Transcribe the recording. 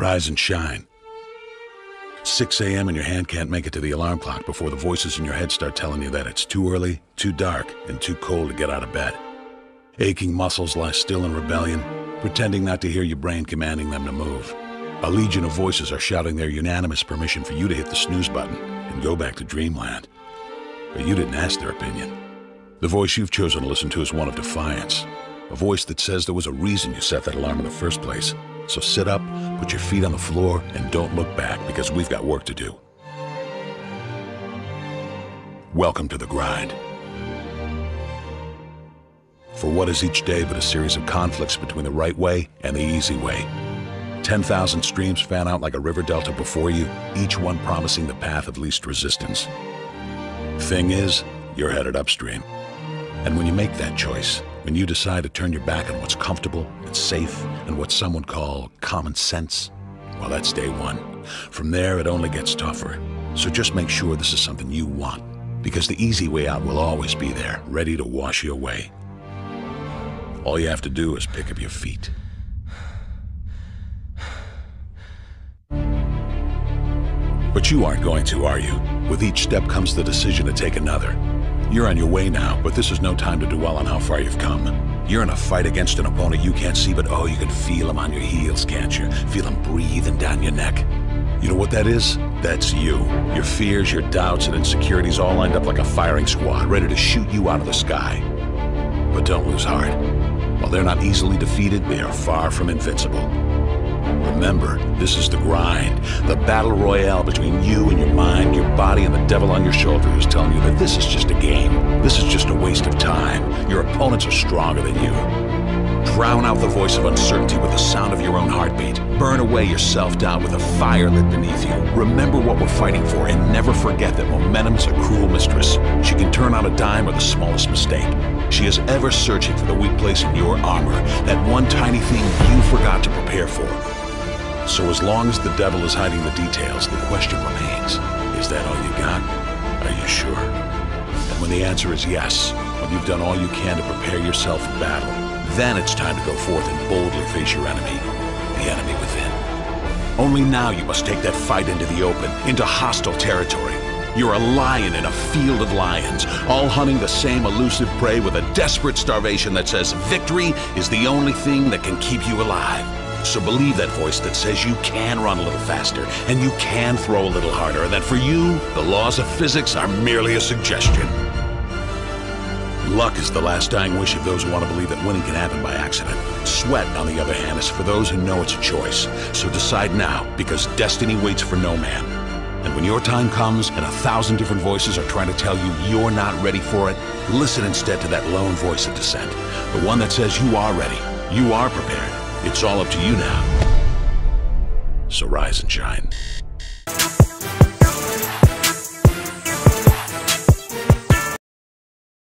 Rise and shine. 6 a.m. and your hand can't make it to the alarm clock before the voices in your head start telling you that it's too early, too dark, and too cold to get out of bed. Aching muscles lie still in rebellion, pretending not to hear your brain commanding them to move. A legion of voices are shouting their unanimous permission for you to hit the snooze button and go back to dreamland. But you didn't ask their opinion. The voice you've chosen to listen to is one of defiance. A voice that says there was a reason you set that alarm in the first place. So sit up, put your feet on the floor, and don't look back, because we've got work to do. Welcome to the grind. For what is each day but a series of conflicts between the right way and the easy way? 10,000 streams fan out like a river delta before you, each one promising the path of least resistance. Thing is, you're headed upstream. And when you make that choice, when you decide to turn your back on what's comfortable and safe and what some would call common sense, well, that's day one. From there, it only gets tougher. So just make sure this is something you want, because the easy way out will always be there, ready to wash you away. All you have to do is pick up your feet. But you aren't going to, are you? With each step comes the decision to take another. You're on your way now, but this is no time to dwell on how far you've come. You're in a fight against an opponent you can't see, but oh, you can feel him on your heels, can't you? Feel him breathing down your neck. You know what that is? That's you. Your fears, your doubts, and insecurities all lined up like a firing squad, ready to shoot you out of the sky. But don't lose heart. While they're not easily defeated, they are far from invincible. Remember, this is the grind, the battle royale between you and your mind, your body, and the devil on your shoulder who's telling you that this is just a game. This is just a waste of time. Your opponents are stronger than you. Drown out the voice of uncertainty with the sound of your own heartbeat. Burn away your self-doubt with a fire lit beneath you. Remember what we're fighting for, and never forget that momentum's a cruel mistress. She can turn on a dime with the smallest mistake. She is ever searching for the weak place in your armor, that one tiny thing you forgot to prepare for. So as long as the devil is hiding the details, the question remains, is that all you got? Are you sure? And when the answer is yes, when you've done all you can to prepare yourself for battle, then it's time to go forth and boldly face your enemy, the enemy within. Only now you must take that fight into the open, into hostile territory. You're a lion in a field of lions, all hunting the same elusive prey with a desperate starvation that says victory is the only thing that can keep you alive. So believe that voice that says you can run a little faster, and you can throw a little harder, and that for you, the laws of physics are merely a suggestion. Luck is the last dying wish of those who want to believe that winning can happen by accident. Sweat, on the other hand, is for those who know it's a choice. So decide now, because destiny waits for no man. And when your time comes and 1,000 different voices are trying to tell you you're not ready for it, listen instead to that lone voice of dissent. The one that says you are ready, you are prepared. It's all up to you now. So rise and shine.